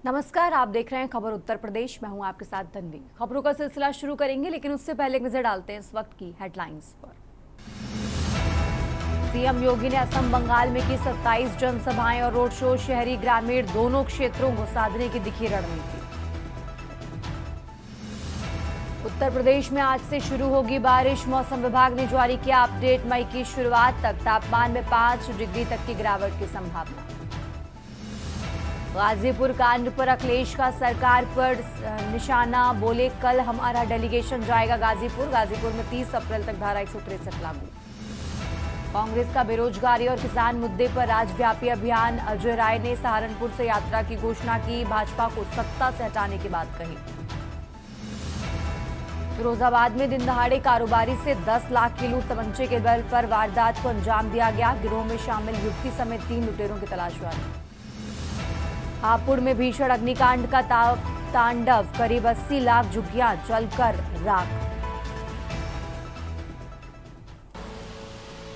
नमस्कार, आप देख रहे हैं खबर उत्तर प्रदेश। मैं हूं आपके साथ तन्वी। खबरों का सिलसिला शुरू करेंगे, लेकिन उससे पहले एक नजर डालते हैं इस वक्त की हेडलाइंस पर। सीएम योगी ने असम बंगाल में की 27 जनसभाएं और रोड शो। शहरी ग्रामीण दोनों क्षेत्रों को साधने की दिखी रणनीति। उत्तर प्रदेश में आज से शुरू होगी बारिश। मौसम विभाग ने जारी किया अपडेट। मई की शुरुआत तक तापमान में 5 डिग्री तक की गिरावट की संभावना। गाजीपुर कांड पर अखिलेश का सरकार पर निशाना। बोले कल हमारा डेलीगेशन जाएगा गाजीपुर। गाजीपुर में 30 अप्रैल तक धारा 163 लागू। कांग्रेस का बेरोजगारी और किसान मुद्दे पर राज्यव्यापी अभियान। अजय राय ने सहारनपुर से यात्रा की घोषणा की। भाजपा को सत्ता से हटाने की बात कही। फिरोजाबाद में दिन दहाड़े कारोबारी से 10 लाख की लूट। तमंचे के बल पर वारदात को अंजाम दिया गया। गिरोह में शामिल युवती समेत 3 लुटेरों की तलाश जारी। हापुड़ में भीषण अग्निकांड का तांडव। करीब 80 लाख झुग्गियां जलकर राख।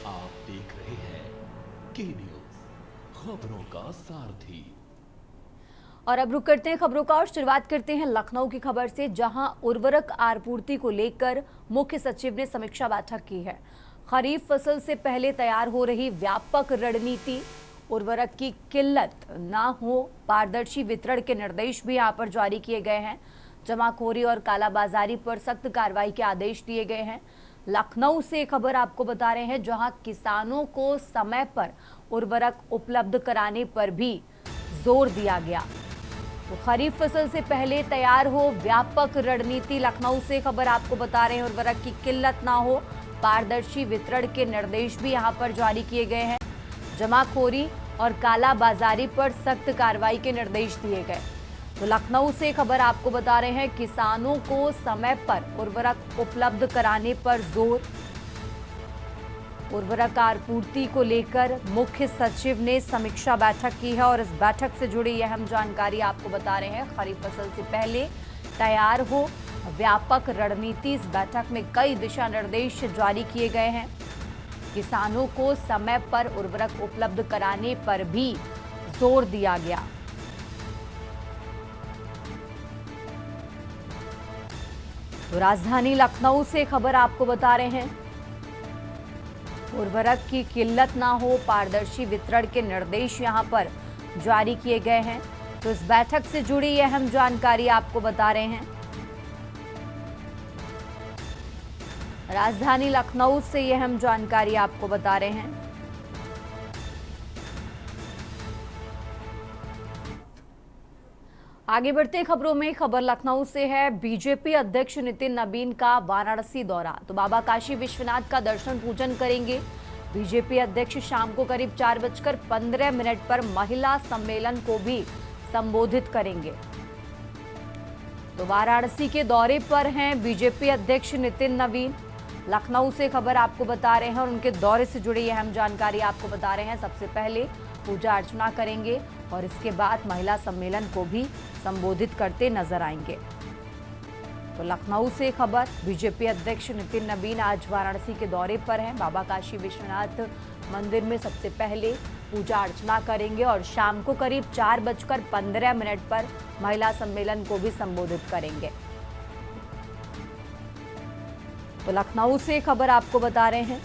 आप देख रहे हैं के न्यूज, खबरों का सारथी। और अब रुक करते हैं खबरों का और शुरुआत करते हैं लखनऊ की खबर से, जहां उर्वरक आपूर्ति को लेकर मुख्य सचिव ने समीक्षा बैठक की है। खरीफ फसल से पहले तैयार हो रही व्यापक रणनीति, उर्वरक की किल्लत ना हो, पारदर्शी वितरण के निर्देश भी यहां पर जारी किए गए हैं। जमाखोरी और कालाबाजारी पर सख्त कार्रवाई के आदेश दिए गए हैं। लखनऊ से खबर आपको बता रहे हैं, जहां किसानों को समय पर उर्वरक उपलब्ध कराने पर भी जोर दिया गया। तो खरीफ फसल से पहले तैयार हो व्यापक रणनीति। लखनऊ से खबर आपको बता रहे हैं, उर्वरक की किल्लत ना हो, पारदर्शी वितरण के निर्देश भी यहां पर जारी किए गए हैं। जमाखोरी और कालाबाजारी पर सख्त कार्रवाई के निर्देश दिए गए। तो लखनऊ से खबर आपको बता रहे हैं, किसानों को समय पर उर्वरक उपलब्ध कराने पर जोर। उर्वरक आपूर्ति को लेकर मुख्य सचिव ने समीक्षा बैठक की है और इस बैठक से जुड़ी अहम जानकारी आपको बता रहे हैं। खरीफ फसल से पहले तैयार हो व्यापक रणनीति। इस बैठक में कई दिशा निर्देश जारी किए गए हैं। किसानों को समय पर उर्वरक उपलब्ध कराने पर भी जोर दिया गया। तो राजधानी लखनऊ से खबर आपको बता रहे हैं, उर्वरक की किल्लत ना हो, पारदर्शी वितरण के निर्देश यहां पर जारी किए गए हैं। तो इस बैठक से जुड़ी अहम जानकारी आपको बता रहे हैं। राजधानी लखनऊ से यह अहम जानकारी आपको बता रहे हैं। आगे बढ़ते खबरों में खबर लखनऊ से है। बीजेपी अध्यक्ष नितिन नबीन का वाराणसी दौरा। तो बाबा काशी विश्वनाथ का दर्शन पूजन करेंगे। बीजेपी अध्यक्ष शाम को करीब 4:15 पर महिला सम्मेलन को भी संबोधित करेंगे। तो वाराणसी के दौरे पर हैं बीजेपी अध्यक्ष नितिन नबीन। लखनऊ से खबर आपको बता रहे हैं और उनके दौरे से जुड़ी अहम जानकारी आपको बता रहे हैं। सबसे पहले पूजा अर्चना करेंगे और इसके बाद महिला सम्मेलन को भी संबोधित करते नजर आएंगे। तो लखनऊ से खबर, बीजेपी अध्यक्ष नितिन नबीन आज वाराणसी के दौरे पर हैं। बाबा काशी विश्वनाथ मंदिर में सबसे पहले पूजा अर्चना करेंगे और शाम को करीब 4:15 पर महिला सम्मेलन को भी संबोधित करेंगे। तो लखनऊ से खबर आपको बता रहे हैं।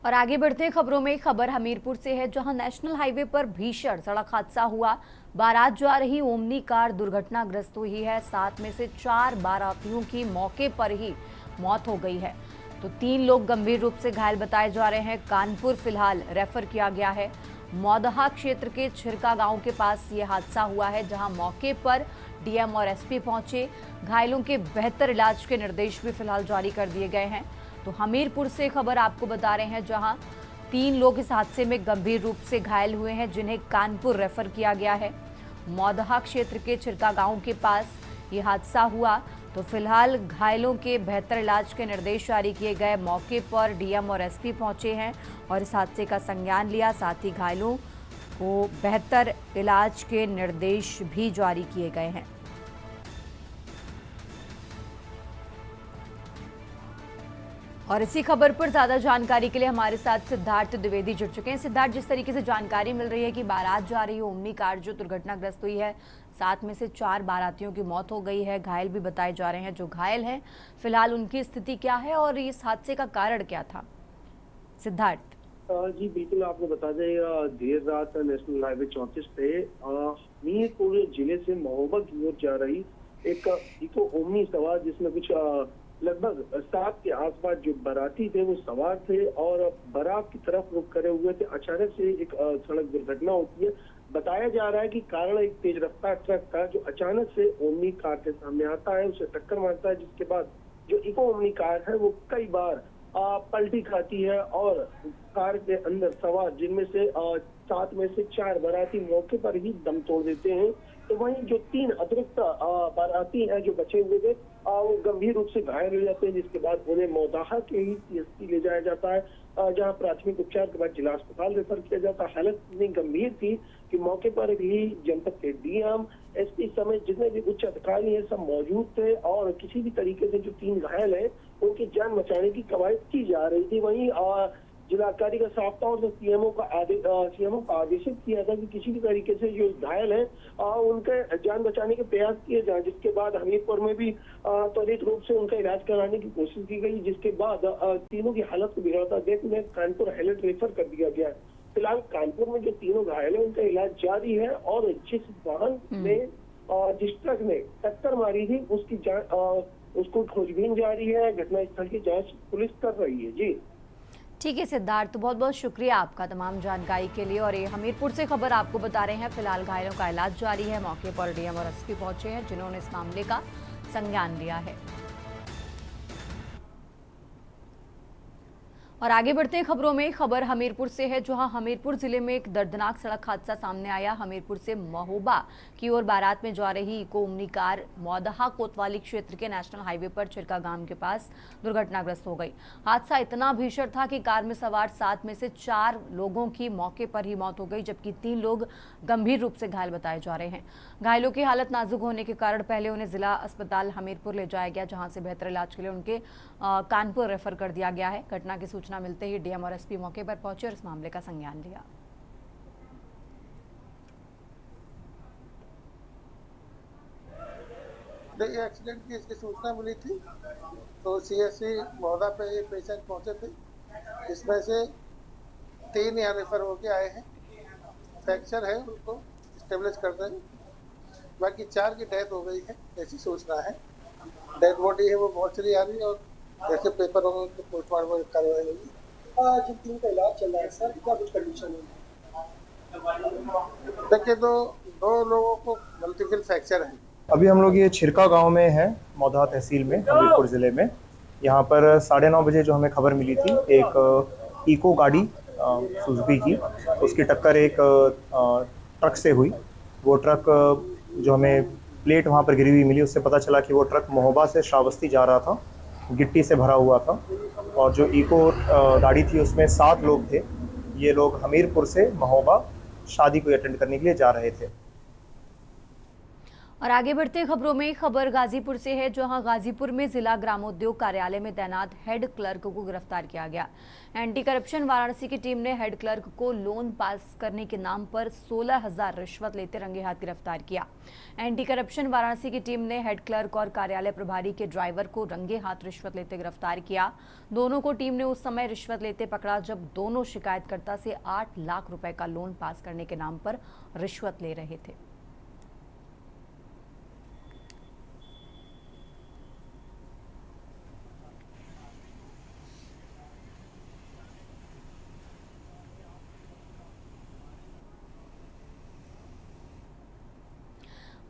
और आगे बढ़ते खबरों में खबर हमीरपुर से है, जहां नेशनल हाईवे पर भीषण सड़क हादसा हुआ। बारात जा रही ओमनी कार दुर्घटनाग्रस्त हुई है। 7 में से 4 बारातियों की मौके पर ही मौत हो गई है। तो 3 लोग गंभीर रूप से घायल बताए जा रहे हैं। कानपुर फिलहाल रेफर किया गया है। मौदहा क्षेत्र के छिरका गांव के पास ये हादसा हुआ है, जहां मौके पर डीएम और एसपी पहुंचे। घायलों के बेहतर इलाज के निर्देश भी फिलहाल जारी कर दिए गए हैं। तो हमीरपुर से खबर आपको बता रहे हैं, जहां 3 लोग इस हादसे में गंभीर रूप से घायल हुए हैं, जिन्हें कानपुर रेफर किया गया है। मौदहा क्षेत्र के छिरका गांव के पास ये हादसा हुआ। तो फिलहाल घायलों के बेहतर इलाज के निर्देश जारी किए गए। मौके पर डीएम और एसपी पहुंचे हैं और इस हादसे का संज्ञान लिया। साथ ही घायलों को बेहतर इलाज के निर्देश भी जारी किए गए हैं। और इसी खबर पर ज्यादा जानकारी के लिए हमारे साथ सिद्धार्थ द्विवेदी जुड़ चुके हैं। सिद्धार्थ, जिस तरीके से जानकारी मिल रही है कि बारात जा रही है, ओमनी कार जो दुर्घटनाग्रस्त हुई है, 7 में से 4 बारातियों की मौत हो गई है, घायल भी बताए जा रहे हैं। जो घायल हैं फिलहाल उनकी स्थिति क्या है और इस हादसे का कारण क्या था? सिद्धार्थ जी बिल्कुल, आपको बता दें, देर रात नेशनल हाईवे 34 पे मीरपुर जिले से महोबा की ओर जा रही एक इको ओमनी सवार, जिसमें कुछ लगभग 7 के आसपास जो बाराती थे वो सवार थे और बारात की तरफ रुख करे हुए थे। अचानक से एक सड़क दुर्घटना होती है। बताया जा रहा है कि कारण एक तेज रफ्तार ट्रक था जो अचानक से ओमनी कार के सामने आता है, उसे टक्कर मारता है, जिसके बाद जो इको ओमनी कार है वो कई बार पलटी खाती है और कार के अंदर सवार जिनमें से 7 में से 4 बाराती मौके पर ही दम तोड़ देते हैं। तो वहीं जो 3 अतिरिक्त बाराती हैं जो बचे हुए थे, वो गंभीर रूप से घायल हो जाते हैं, जिसके बाद उन्हें मौदाहा के ही सीएससी ले जाया जाता है, जहां प्राथमिक उपचार के बाद जिला अस्पताल रेफर किया जाता है। हालत इतनी गंभीर थी कि मौके पर ही जनपद के डीएम, एसपी समेत जितने भी उच्च अधिकारी हैं सब मौजूद थे और किसी भी तरीके से जो 3 घायल हैं उनकी जान बचाने की कवायद की जा रही थी। वहीं जिलाधिकारी का साफ तौर से सीएमओ को आदेशित किया था कि किसी भी तरीके से जो घायल हैं उनके जान बचाने के प्रयास किए जाए, जिसके बाद हमीरपुर में भी त्वरित रूप से उनका इलाज कराने की कोशिश की गई, जिसके बाद तीनों की हालत को बिगड़ता देख उन्हें कानपुर हाईलाइट रेफर कर दिया गया। फिलहाल कानपुर में जो तीनों घायल है उनका इलाज जारी है और जिस वाहन में जिस ट्रक ने टक्कर मारी थी उसको खोजबीन जारी है। घटनास्थल की जांच पुलिस कर रही है। जी ठीक है सिद्धार्थ, बहुत बहुत शुक्रिया आपका तमाम जानकारी के लिए। और ये हमीरपुर से खबर आपको बता रहे हैं। फिलहाल घायलों का इलाज जारी है। मौके पर डीएम और एसपी पहुंचे हैं, जिन्होंने इस मामले का संज्ञान लिया है। और आगे बढ़ते हैं खबरों में। खबर हमीरपुर से है, जहां हमीरपुर जिले में एक दर्दनाक सड़क हादसा सामने आया। हमीरपुर से महोबा की ओर बारात में जा रही इको ओमनी कार मौदहा कोतवाली क्षेत्र के नेशनल हाईवे पर छिरका गांव के पास दुर्घटनाग्रस्त हो गई। हादसा इतना भीषण था कि कार में सवार 7 में से 4 लोगों की मौके पर ही मौत हो गई, जबकि 3 लोग गंभीर रूप से घायल बताए जा रहे हैं। घायलों की हालत नाजुक होने के कारण पहले उन्हें जिला अस्पताल हमीरपुर ले जाया गया, जहां से बेहतर इलाज के लिए उनके कानपुर रेफर कर दिया गया है। घटना की सूचना मिलते ही डीएम और एसपी मौके पर पहुंचे और इस मामले का संज्ञान लिया। एक्सीडेंट की इसकी सूचना मिली थी तो सीएससी महोदा पे ये पेशेंट पहुंचे थे, इसमें से 3 यहाँ रेफर होके आए हैं। फ्रैक्चर है, उनको स्टेबलाइज कर देंगे। बाकी 4 की डेथ हो गई है, ऐसी सूचना है। डेड बॉडी है वो मॉर्चरी आ रही है और जैसे पेपर होंगे तो पोस्टमार्टम कार्रवाई होगी। जो 3 का इलाज चल रहा है सर, क्या कुछ कंडीशन है? देखिए, 2 लोगों को मल्टीपल फ्रैक्चर है। अभी हम लोग ये छिरका गांव में हैं, मौदहा तहसील में, हमीरपुर ज़िले में। यहाँ पर 9:30 बजे जो हमें खबर मिली थी, एक इको गाड़ी सुजुकी की, उसकी टक्कर एक ट्रक से हुई। वो ट्रक जो हमें प्लेट वहाँ पर गिरी हुई मिली, उससे पता चला कि वो ट्रक महोबा से श्रावस्ती जा रहा था, गिट्टी से भरा हुआ था। और जो इको गाड़ी थी उसमें 7 लोग थे। ये लोग हमीरपुर से महोबा शादी को अटेंड करने के लिए जा रहे थे। और आगे बढ़ते हैं खबरों में। खबर गाजीपुर से है, जहां गाजीपुर में जिला ग्रामोद्योग कार्यालय में तैनात हेड क्लर्क को गिरफ्तार किया गया। एंटी करप्शन वाराणसी की टीम ने हेड क्लर्क को लोन पास करने के नाम पर 16,000 रिश्वत लेते रंगे हाथ गिरफ्तार किया। एंटी करप्शन वाराणसी की टीम ने हेड क्लर्क और कार्यालय प्रभारी के ड्राइवर को रंगे हाथ रिश्वत लेते गिरफ्तार किया। दोनों को टीम ने उस समय रिश्वत लेते पकड़ा जब दोनों शिकायतकर्ता से 8 लाख रुपए का लोन पास करने के नाम पर रिश्वत ले रहे थे।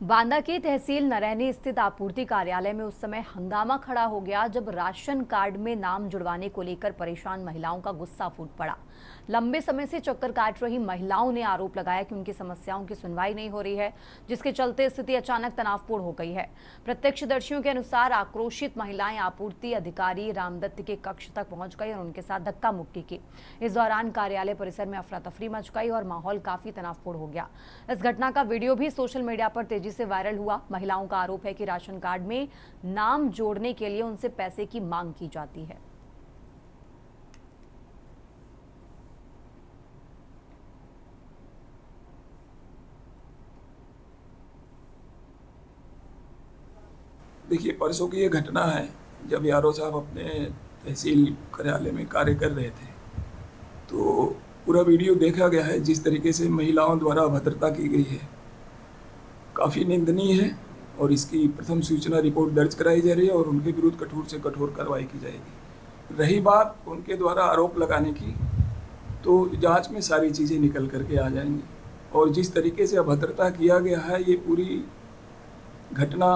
बांदा के तहसील नरैनी स्थित आपूर्ति कार्यालय में उस समय हंगामा खड़ा हो गया जब राशन कार्ड में नाम जुड़वाने को लेकर परेशान महिलाओं का गुस्सा फूट पड़ा। लंबे समय से चक्कर काट रही महिलाओं ने आरोप लगाया कि उनकी समस्याओं की सुनवाई नहीं हो रही है, जिसके चलते स्थिति अचानक तनावपूर्ण हो गई है। प्रत्यक्षदर्शियों के अनुसार आक्रोशित महिलाएं आपूर्ति अधिकारी रामदत्त के कक्ष तक पहुंच गई और उनके साथ धक्का मुक्की की। इस दौरान कार्यालय परिसर में अफरा तफरी मच गई और माहौल काफी तनावपूर्ण हो गया। इस घटना का वीडियो भी सोशल मीडिया पर तेजी से वायरल हुआ। महिलाओं का आरोप है कि राशन कार्ड में नाम जोड़ने के लिए उनसे पैसे की मांग की जाती है। देखिए, परसों की ये घटना है जब यारो साहब अपने तहसील कार्यालय में कार्य कर रहे थे, तो पूरा वीडियो देखा गया है। जिस तरीके से महिलाओं द्वारा अभद्रता की गई है काफ़ी निंदनीय है और इसकी प्रथम सूचना रिपोर्ट दर्ज कराई जा रही है और उनके विरुद्ध कठोर से कठोर कार्रवाई की जाएगी। रही बात उनके द्वारा आरोप लगाने की, तो जांच में सारी चीज़ें निकल करके आ जाएंगी और जिस तरीके से अभद्रता किया गया है ये पूरी घटना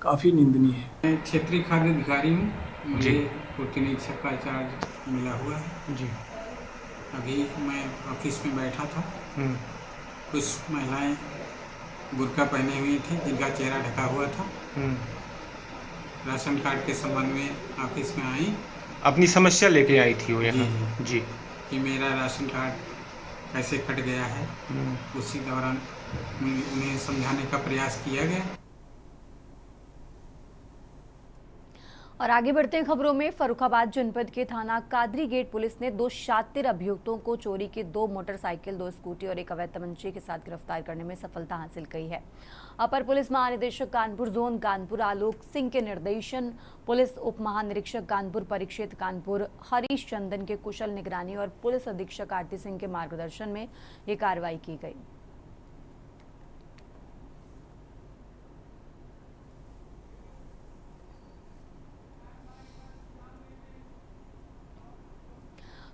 काफ़ी निंदनीय है। मैं क्षेत्रीय खाद्य अधिकारी हूँ, मुझे पूर्ति निरीक्षक का चार्ज मिला हुआ है जी। अभी मैं ऑफिस में बैठा था, कुछ महिलाएं बुर्का पहने हुई थी जिनका चेहरा ढका हुआ था। राशन कार्ड के संबंध में ऑफिस में आई, अपनी समस्या लेके आई थी वो यहाँ जी कि मेरा राशन कार्ड कैसे कट गया है। उसी दौरान उन्हें समझाने का प्रयास किया गया। और आगे बढ़ते हैं खबरों में। फर्रुखाबाद जनपद के थाना कादरी गेट पुलिस ने 2 शातिर अभियुक्तों को चोरी के 2 मोटरसाइकिल, 2 स्कूटी और एक अवैध तमंचे के साथ गिरफ्तार करने में सफलता हासिल की है। अपर पुलिस महानिदेशक कानपुर जोन कानपुर आलोक सिंह के निर्देशन, पुलिस उप महानिरीक्षक कानपुर परिक्षेत्र कानपुर हरीश चंदन के कुशल निगरानी और पुलिस अधीक्षक आरती सिंह के मार्गदर्शन में ये कार्रवाई की गई।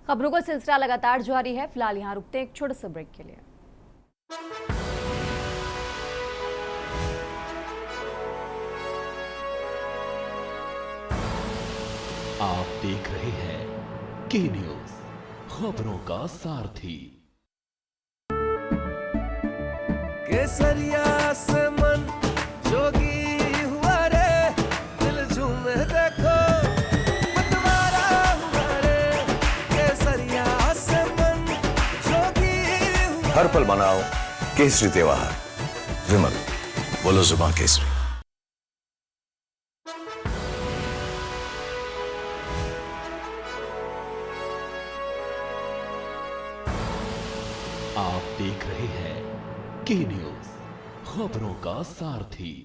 खबरों का सिलसिला लगातार जारी है। फिलहाल यहां रुकते हैं एक छोटे से ब्रेक के लिए। आप देख रहे हैं के न्यूज, खबरों का सारथी। केसरिया से मन जोगी हुआ रे, दिल झूमे देखो हर पल मनाओ केसरी त्योहार। विमल, बोलो जुबान केसरी। आप देख रहे हैं के न्यूज, खबरों का सारथी।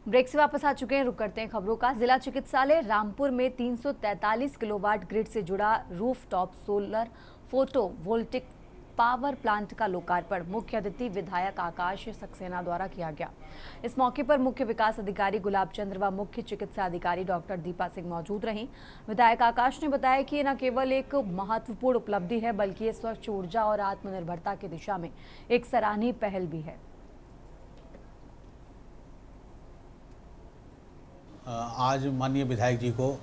ब्रेक से वापस आ चुके हैं, रुक करते हैं खबरों का। जिला चिकित्सालय रामपुर में 343 किलोवाट ग्रिड से जुड़ा rooftop solar photovoltaic power plant का लोकार्पण मुख्य अतिथि विधायक आकाश सक्सेना द्वारा किया गया। इस मौके पर मुख्य विकास अधिकारी गुलाब चंद्र व मुख्य चिकित्सा अधिकारी डॉक्टर दीपा सिंह मौजूद रहीं। विधायक आकाश ने बताया कि ये न केवल एक महत्वपूर्ण उपलब्धि है बल्कि ये स्वच्छ ऊर्जा और आत्मनिर्भरता की दिशा में एक सराहनीय पहल भी है। आज माननीय विधायक जी को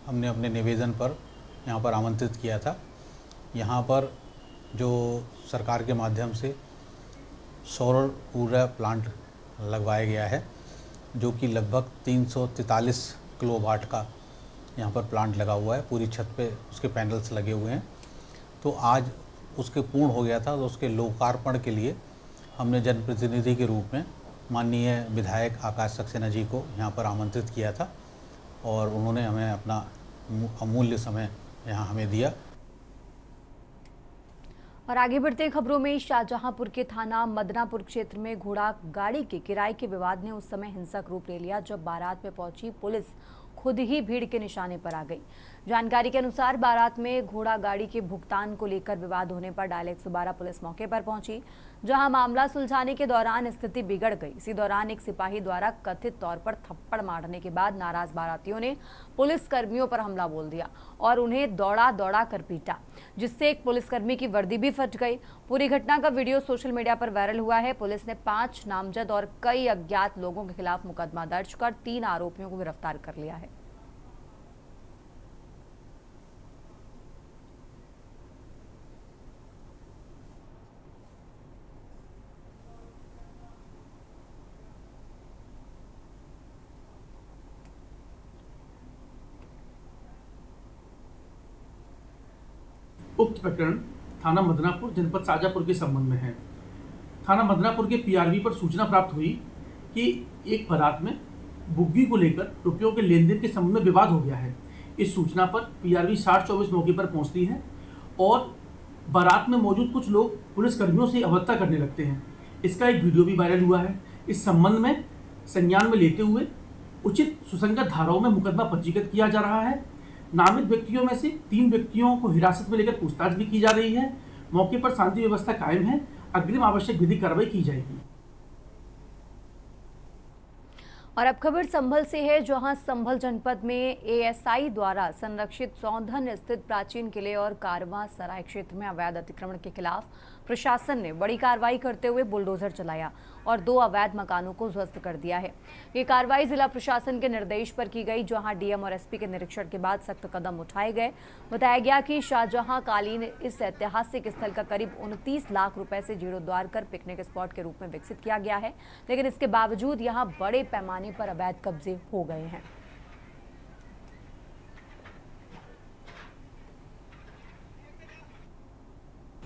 हमने अपने निवेदन पर यहाँ पर आमंत्रित किया था। यहाँ पर जो सरकार के माध्यम से सौर ऊर्जा प्लांट लगवाया गया है, जो कि लगभग 343 किलोवाट का यहाँ पर प्लांट लगा हुआ है। पूरी छत पे उसके पैनल्स लगे हुए हैं। तो आज उसके पूर्ण हो गया था, तो उसके लोकार्पण के लिए हमने जनप्रतिनिधि के रूप में माननीय विधायक आकाश सक्सेना जी को यहाँ पर आमंत्रित किया था और उन्होंने हमें अपना अमूल्य समय यहाँ हमें दिया। और आगे बढ़ते हैं खबरों में। शाहजहांपुर के थाना मदनापुर क्षेत्र में घोड़ा गाड़ी के किराए के विवाद ने उस समय हिंसक रूप ले लिया जब बारात में पहुंची पुलिस खुद ही भीड़ के निशाने पर आ गई। जानकारी के अनुसार बारात में घोड़ा गाड़ी के भुगतान को लेकर विवाद होने पर डायल 112 पुलिस मौके पर पहुंची, जहां मामला सुलझाने के दौरान स्थिति बिगड़ गई। इसी दौरान एक सिपाही द्वारा कथित तौर पर थप्पड़ मारने के बाद नाराज बारातियों ने पुलिस कर्मियों पर हमला बोल दिया और उन्हें दौड़ा कर पीटा, जिससे एक पुलिसकर्मी की वर्दी भी फट गई। पूरी घटना का वीडियो सोशल मीडिया पर वायरल हुआ है। पुलिस ने 5 नामजद और कई अज्ञात लोगों के खिलाफ मुकदमा दर्ज कर 3 आरोपियों को गिरफ्तार कर लिया है। उक्त प्रकरण थाना मदनापुर जनपद शाजापुर के संबंध में है। थाना मदनापुर के पीआरवी पर सूचना प्राप्त हुई कि एक बारात में बुग्गी को लेकर रुपयों के लेन देन के संबंध में विवाद हो गया है। इस सूचना पर पीआरवी 6024 मौके पर पहुंचती है और बारात में मौजूद कुछ लोग पुलिसकर्मियों से अभद्रता करने लगते हैं। इसका एक वीडियो भी वायरल हुआ है। इस संबंध में संज्ञान में लेते हुए उचित सुसंगत धाराओं में मुकदमा पंजीकृत किया जा रहा है। नामित व्यक्तियों में से 3 व्यक्तियों को हिरासत में लेकर पूछताछ भी की जा रही है। मौके पर शांति व्यवस्था कायम है। अग्रिम आवश्यक विधिक कार्रवाई की जाएगी। और अब खबर संभल से है, जहां संभल जनपद में एएसआई द्वारा संरक्षित सौंधन स्थित प्राचीन किले और कारवां सराय क्षेत्र में अवैध अतिक्रमण के खिलाफ प्रशासन ने बड़ी कार्रवाई करते हुए बुलडोजर चलाया और 2 अवैध मकानों को ध्वस्त कर दिया है। ये कार्रवाई जिला प्रशासन के निर्देश पर की गई, जहां डीएम और एसपी के निरीक्षण के बाद सख्त कदम उठाए गए। बताया गया कि शाहजहां कालीन इस ऐतिहासिक स्थल का करीब 29 लाख रुपए से जीर्णोद्धार कर पिकनिक स्पॉट के रूप में विकसित किया गया है, लेकिन इसके बावजूद यहाँ बड़े पैमाने पर अवैध कब्जे हो गए हैं।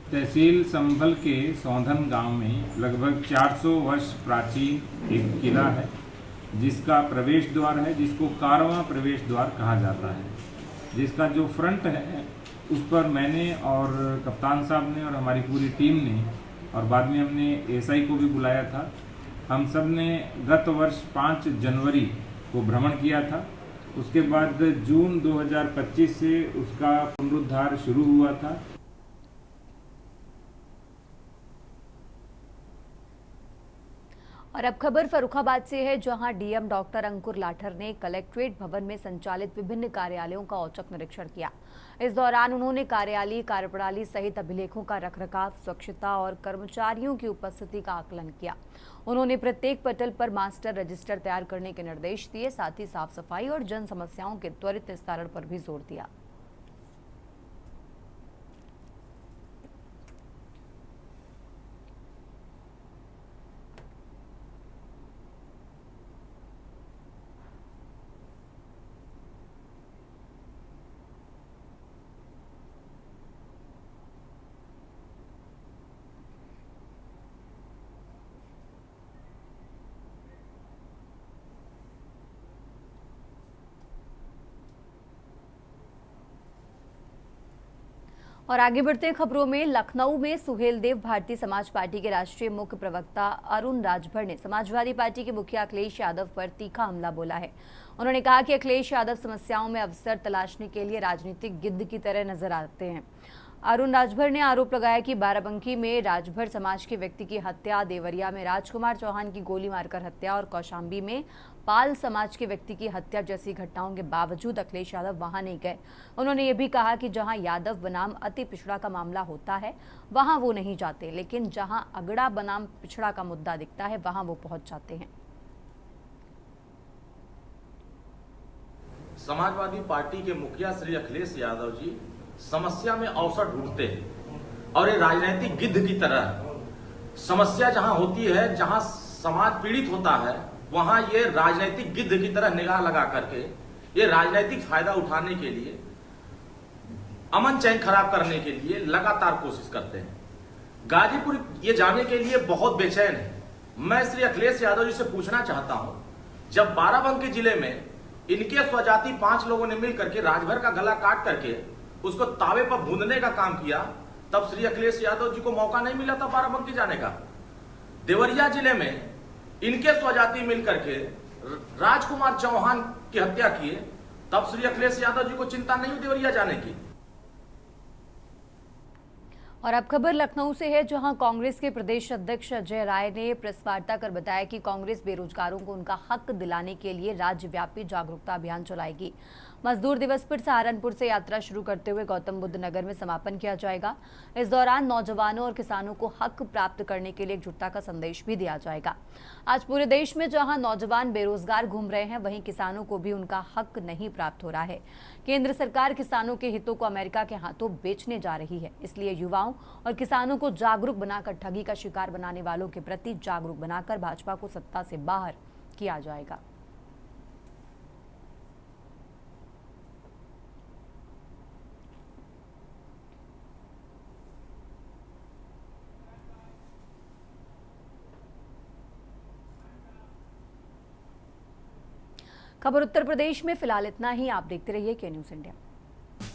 तहसील संभल के सौंधन गांव में लगभग 400 वर्ष प्राचीन एक किला है, जिसका प्रवेश द्वार है, जिसको कारवां प्रवेश द्वार कहा जाता है। जिसका जो फ्रंट है उस पर मैंने और कप्तान साहब ने और हमारी पूरी टीम ने और बाद में हमने एसआई को भी बुलाया था, हम सब ने गत वर्ष 5 जनवरी को भ्रमण किया था। उसके बाद जून 2025 से उसका पुनरुद्धार शुरू हुआ था। और अब खबर फर्रुखाबाद से है, जहां डीएम डॉक्टर अंकुर लाठर ने कलेक्ट्रेट भवन में संचालित विभिन्न कार्यालयों का औचक निरीक्षण किया। इस दौरान उन्होंने कार्यालयीय कार्यप्रणाली सहित अभिलेखों का रखरखाव, स्वच्छता और कर्मचारियों की उपस्थिति का आकलन किया। उन्होंने प्रत्येक पटल पर मास्टर रजिस्टर तैयार करने के निर्देश दिए, साथ ही साफ सफाई और जन समस्याओं के त्वरित निस्तारण पर भी जोर दिया। और आगे बढ़ते हैं खबरों में। लखनऊ में सुहेलदेव भारतीय समाज पार्टी के राष्ट्रीय मुख्य प्रवक्ता अरुण राजभर ने समाजवादी पार्टी के मुखिया अखिलेश यादव पर तीखा हमला बोला है। उन्होंने कहा कि अखिलेश यादव समस्याओं में अवसर तलाशने के लिए राजनीतिक गिद्ध की तरह नजर आते हैं। अरुण राजभर ने आरोप लगाया कि बाराबंकी में राजभर समाज के व्यक्ति की हत्या, देवरिया में राजकुमार चौहान की गोली मारकर हत्या और कौशाम्बी में पाल समाज के व्यक्ति की हत्या जैसी घटनाओं के बावजूद अखिलेश यादव वहां नहीं गए। उन्होंने ये भी कहा कि जहां यादव बनाम अति पिछड़ा का मामला होता है वहां वो नहीं जाते, लेकिन जहां अगड़ा बनाम पिछड़ा का मुद्दा दिखता है वहां वो पहुंच जाते हैं। समाजवादी पार्टी के मुखिया श्री अखिलेश यादव जी समस्या में अवसर ढूंढते हैं और ये राजनीतिक गिद्ध की तरह समस्या जहां होती है, जहां समाज पीड़ित होता है, वहां ये राजनीतिक गिद्ध की तरह निगाह लगा करके ये राजनीतिक फायदा उठाने के लिए, अमन चैन खराब करने के लिए लगातार कोशिश करते हैं। गाजीपुर ये जाने के लिए बहुत बेचैन है। मैं श्री अखिलेश यादव जी से पूछना चाहता हूं, जब बाराबंकी जिले में इनके स्वजाति 5 लोगों ने मिलकर के राजभर का गला काट करके उसको तावे पर भूनने का काम किया, तब श्री अखिलेश यादव जी को मौका नहीं मिला था बाराबंकी जाने का। देवरिया जिले में इनके स्वजाति मिलकर के राजकुमार चौहान की हत्या किए तब श्री अखिलेश यादव जी को चिंता नहीं हुई देवरिया जाने की। और अब खबर लखनऊ से है, जहां कांग्रेस के प्रदेश अध्यक्ष अजय राय ने प्रेस वार्ता कर बताया कि कांग्रेस बेरोजगारों को उनका हक दिलाने के लिए राज्यव्यापी जागरूकता अभियान चलाएगी। मजदूर दिवस पर सहारनपुर से यात्रा शुरू करते हुए गौतम बुद्ध नगर में समापन किया जाएगा। इस दौरान नौजवानों और किसानों को हक प्राप्त करने के लिए एकजुटता का संदेश भी दिया जाएगा। आज पूरे देश में जहां नौजवान बेरोजगार घूम रहे हैं, वहीं किसानों को भी उनका हक नहीं प्राप्त हो रहा है। केंद्र सरकार किसानों के हितों को अमेरिका के हाथों बेचने जा रही है, इसलिए युवाओं और किसानों को जागरूक बनाकर ठगी का शिकार बनाने वालों के प्रति जागरूक बनाकर भाजपा को सत्ता से बाहर किया जाएगा। खबर उत्तर प्रदेश में फिलहाल इतना ही। आप देखते रहिए के न्यूज़ इंडिया।